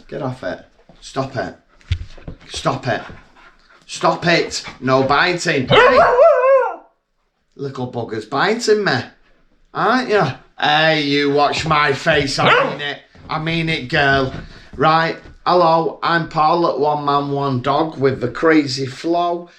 Get off it. Stop it. Stop it. Stop it. No biting. Hey. Little bugger's biting me. Aren't you? Hey, you watch my face. I mean it, girl. Right. Hello, I'm Paul at One Man One Dog with the crazy flow.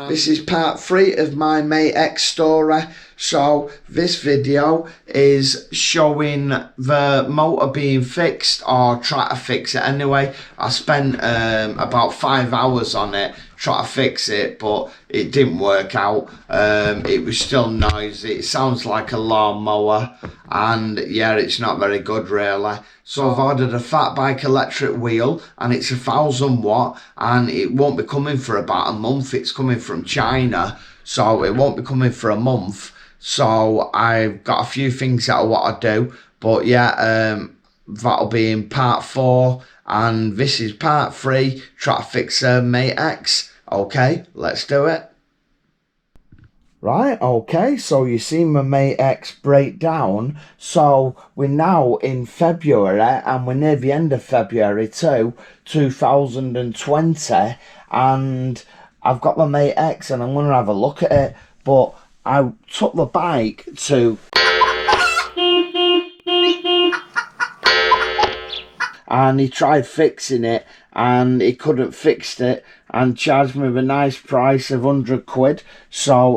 This is part 3 of my mate X story. So this video is showing the motor being fixed, or try to fix it anyway. I spent about 5 hours on it trying to fix it, but it didn't work out. It was still noisy. It sounds like a lawnmower, and yeah, it's not very good really. So I've ordered a fat bike electric wheel, and it's 1,000 watt, and it won't be coming for about a month. It's coming from China, so it won't be coming for a month. So I've got a few things that I want to do, but yeah, that'll be in part 4, and this is part 3. Try to fix mate X. Okay, let's do it. Right, okay, so you see my mate X break down. So we're now in February, and we're near the end of February too, 2020, and I've got my mate X and I'm going to have a look at it, but I took the bike to... and he tried fixing it, and he couldn't fix it, and charged me the nice price of 100 quid. So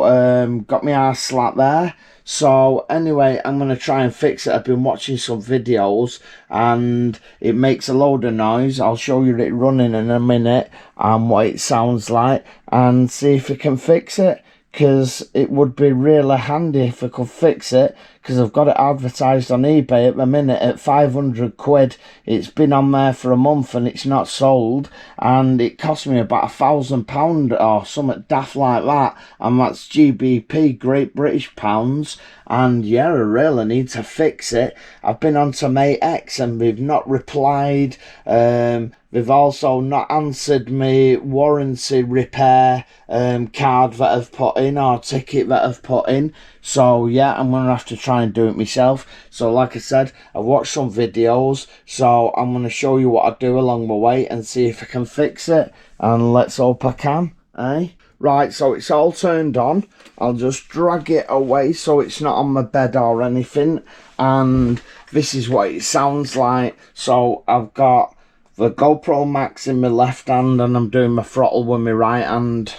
got my arse slapped there. So anyway, I'm going to try and fix it. I've been watching some videos, and it makes a load of noise. I'll show you it running in a minute and what it sounds like, and see if we can fix it, because it would be really handy if I could fix it, because I've got it advertised on eBay at the minute at 500 quid. It's been on there for a month and it's not sold, and it cost me about £1,000 or something daft like that, and that's GBP, Great British Pounds. And yeah, I really need to fix it. I've been on to mate X and they've not replied. They've also not answered me warranty repair card that I've put in, or ticket that I've put in. So yeah, I'm going to have to try and do it myself. So like I said, I've watched some videos, so I'm going to show you what I do along the way and see if I can fix it. And let's hope I can, eh? Right, so it's all turned on. I'll just drag it away so it's not on my bed or anything. And this is what it sounds like. So I've got the GoPro Max in my left hand, and I'm doing my throttle with my right hand.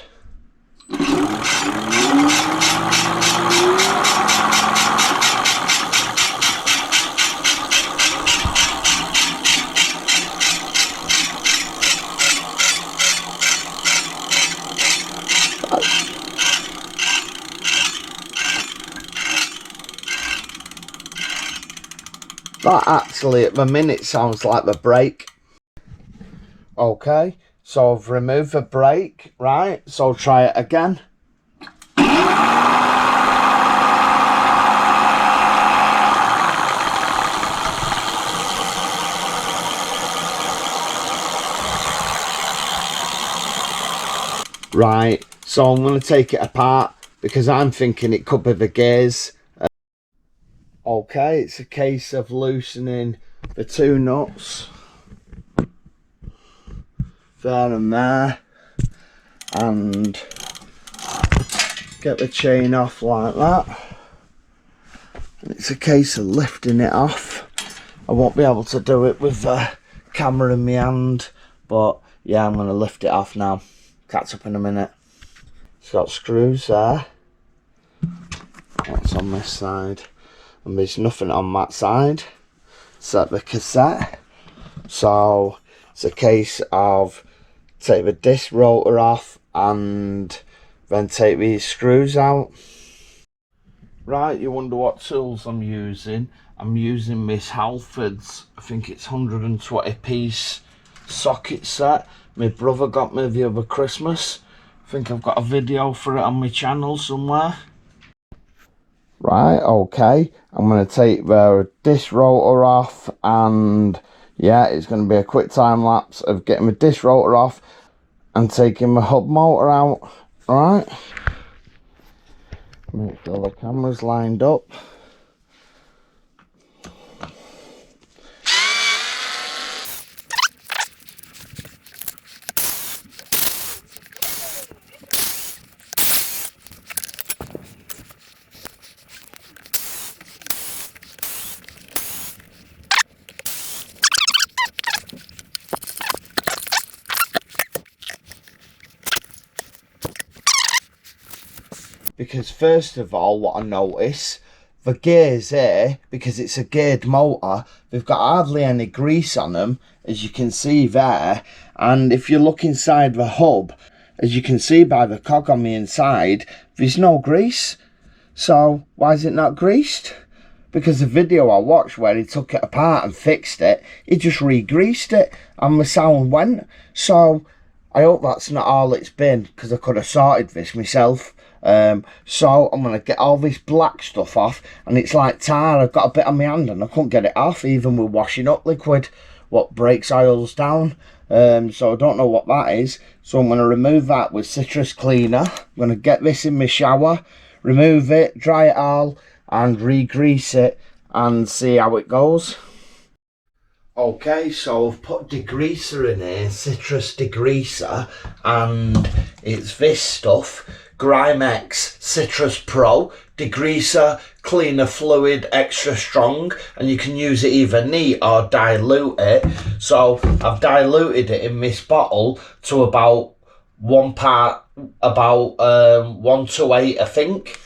That actually at the minute sounds like the brake. Okay, so I've removed the brake, right? So try it again. Right, so I'm going to take it apart because I'm thinking it could be the gears. Okay, it's a case of loosening the 2 nuts. There and there, and get the chain off like that, and it's a case of lifting it off. I won't be able to do it with the camera in my hand, but yeah, I'm going to lift it off now. Catch up in a minute. It's got screws there. What's on this side? And there's nothing on that side except the cassette. So it's a case of take the disc rotor off and then take these screws out. Right, you wonder what tools I'm using. I'm using Miss Halford's, I think it's 120 piece socket set. My brother got me the other Christmas. I think I've got a video for it on my channel somewhere. Right, okay, I'm going to take the disc rotor off, and yeah, it's going to be a quick time lapse of getting the disc rotor off and taking my hub motor out. Right, make sure the camera's lined up. because first of all, what I notice, the gears here, because it's a geared motor, they've got hardly any grease on them, as you can see there. And if you look inside the hub, as you can see by the cog on the inside, there's no grease. So why is it not greased? Because the video I watched where he took it apart and fixed it, he just re-greased it and the sound went. So I hope that's not all it's been, because I could have sorted this myself. So I'm going to get all this black stuff off, and it's like Tyre. I've got a bit on my hand and I couldn't get it off, even with washing up liquid, what breaks oils down. So I don't know what that is. So I'm going to remove that with citrus cleaner. I'm going to get this in my shower, remove it, dry it all, and re-grease it and see how it goes. Okay, so I've put degreaser in here, citrus degreaser, and it's this stuff, Grimex Citrus Pro degreaser, cleaner fluid, extra strong, and you can use it either neat or dilute it. So I've diluted it in this bottle to about 1 to 8, I think.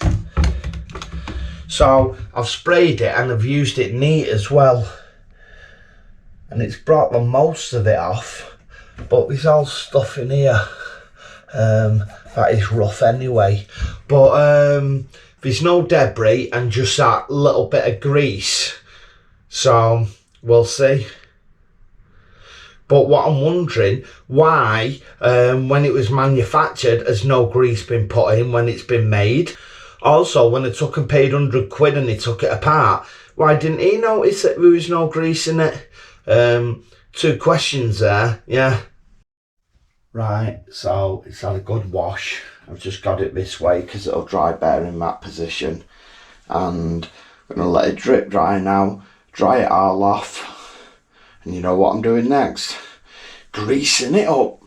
So I've sprayed it and I've used it neat as well, and it's brought the most of it off, but there's all stuff in here that is rough anyway. But there's no debris and just that little bit of grease, so we'll see. But what I'm wondering, why when it was manufactured has no grease been put in when it's been made? Also, when I took and paid 100 quid and he took it apart, why didn't he notice that there was no grease in it? 2 questions there, yeah. Right, so it's had a good wash. I've just got it this way because it'll dry better in that position. And I'm going to let it drip dry now, dry it all off. And you know what I'm doing next? Greasing it up.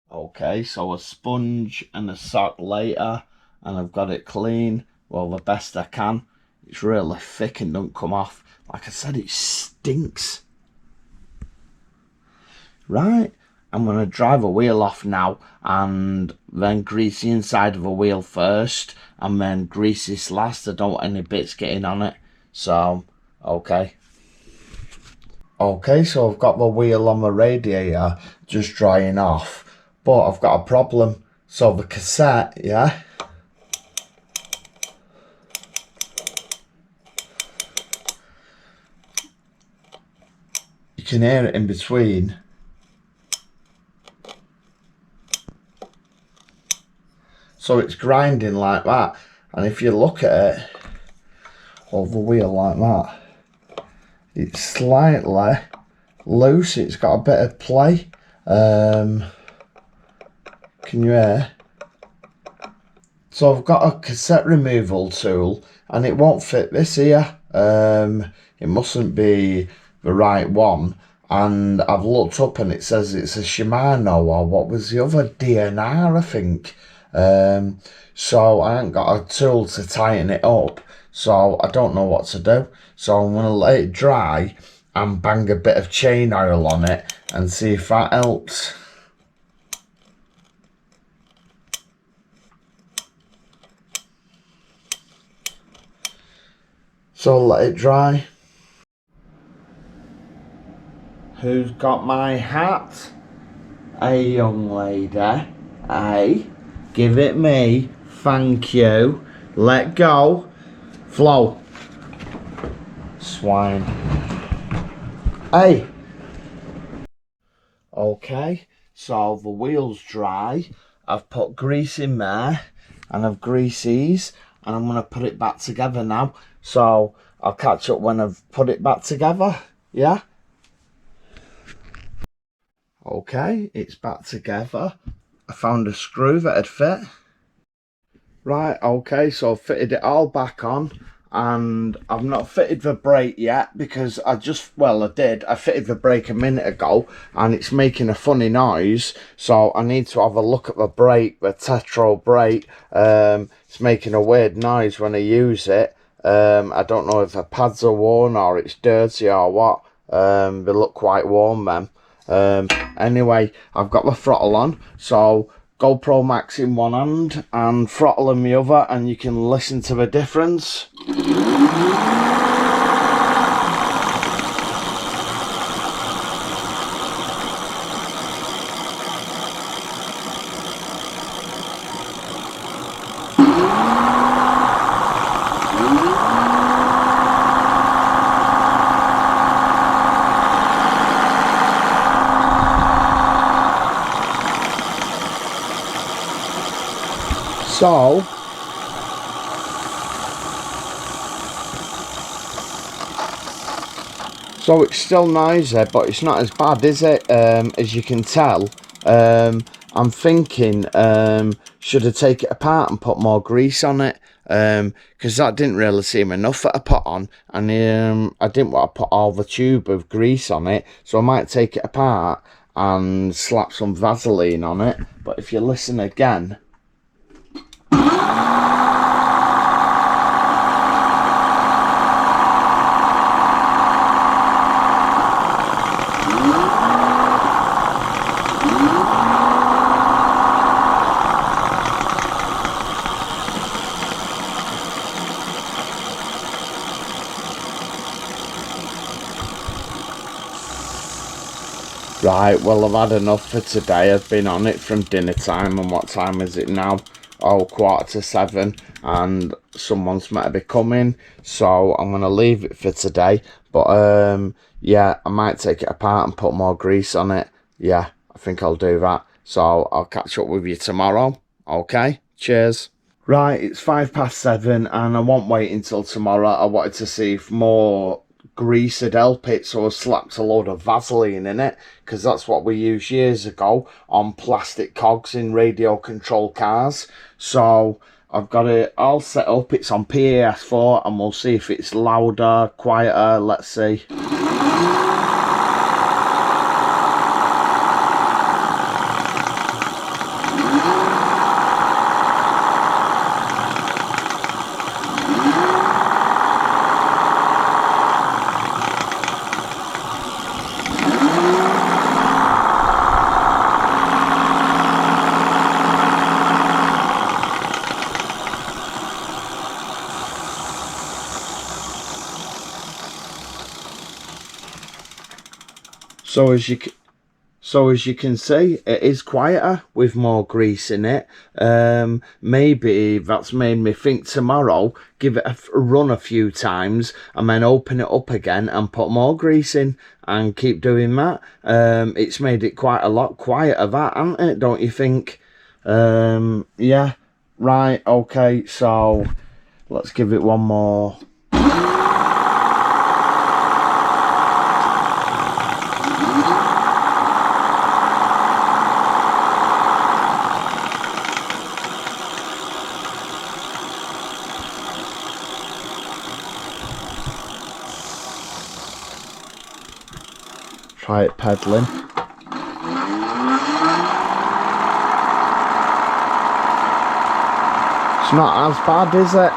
Okay, so a sponge and a sock later, and I've got it clean, well, the best I can. It's really thick and don't come off. Like I said, it stinks. Right, I'm going to dry the wheel off now, and then grease the inside of the wheel first, and then grease this last. I don't want any bits getting on it. So, okay. Okay, so I've got the wheel on the radiator just drying off, but I've got a problem. So the cassette, yeah, you can hear it in between. So it's grinding like that, and if you look at it over the wheel like that, it's slightly loose. It's got a bit of play. Can you hear? So I've got a cassette removal tool, and it won't fit this here. It mustn't be the right one. And I've looked up and it says it's a Shimano, or what was the other, DNR, I think. So I haven't got a tool to tighten it up, so I don't know what to do. So I'm going to let it dry and bang a bit of chain oil on it and see if that helps. So let it dry. Who's got my hat? Hey, young lady. Hey, give it me. Thank you. Let go. Flow. Swine. Hey. Okay, so the wheel's dry. I've put grease in there, and I've greased these, and I'm going to put it back together now. So I'll catch up when I've put it back together. Yeah. Okay, it's back together. I found a screw that'd fit. Right, okay, so I've fitted it all back on, and I've not fitted the brake yet because I did. I fitted the brake a minute ago and it's making a funny noise, so I need to have a look at the brake, the Tetro brake. It's making a weird noise when I use it. I don't know if the pads are worn or it's dirty or what. They look quite warm, them. Anyway, I've got the throttle on, so GoPro Max in one hand and throttle in the other, and you can listen to the difference. So it's still noisy, but it's not as bad, is it? As you can tell. I'm thinking, should I take it apart and put more grease on it? Because that didn't really seem enough that I put on, and I didn't want to put all the tube of grease on it, so I might take it apart and slap some Vaseline on it. But if you listen again, right, well, I've had enough for today. I've been on it from dinner time, and what time is it now? Oh, 7:15, and someone's meant to be coming, so I'm going to leave it for today. But, yeah, I might take it apart and put more grease on it. Yeah, I think I'll do that. So I'll catch up with you tomorrow. Okay, cheers. Right, it's 7:05, and I won't wait until tomorrow. I wanted to see if more grease would help it, so I slapped a load of Vaseline in it, because that's what we used years ago on plastic cogs in radio control cars. So I've got it all set up. It's on PAS4, and we'll see if it's louder, quieter. Let's see. So as you can see, it is quieter with more grease in it. Maybe that's made me think tomorrow, give it a run a few times and then open it up again and put more grease in and keep doing that. It's made it quite a lot quieter, that, hasn't it? Don't you think? Yeah, right, okay, so let's give it one more. Try it pedaling. It's not as bad, is it?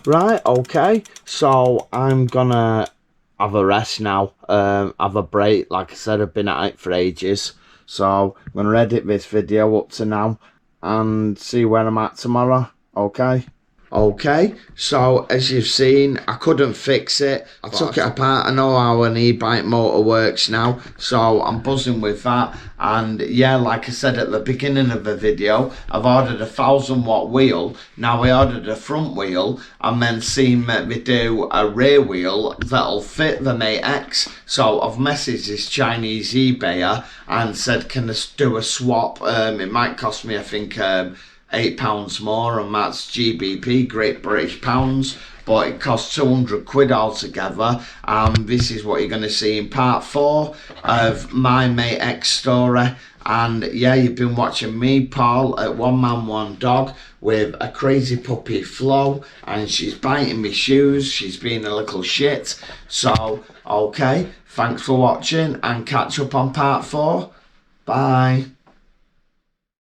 Right, okay, so I'm gonna have a rest now, have a break. Like I said, I've been at it for ages, so I'm gonna edit this video up to now and see where I'm at tomorrow. Okay, so as you've seen, I couldn't fix it. I took it apart. I know how an e-bike motor works now, so I'm buzzing with that. And yeah, like I said at the beginning of the video, I've ordered a 1,000-watt wheel. Now I ordered a front wheel and then seen me do a rear wheel that'll fit the Mate X. So I've messaged this Chinese eBayer and said, can I do a swap? It might cost me, I think, £8 more, and that's GBP, Great British Pounds, but it costs 200 quid altogether. This is what you're going to see in part 4 of my Mate X story. And yeah, you've been watching me, Paul, at One Man One Dog, with a crazy puppy Flo, and she's biting me shoes. She's being a little shit. So okay, thanks for watching, and catch up on part 4. Bye.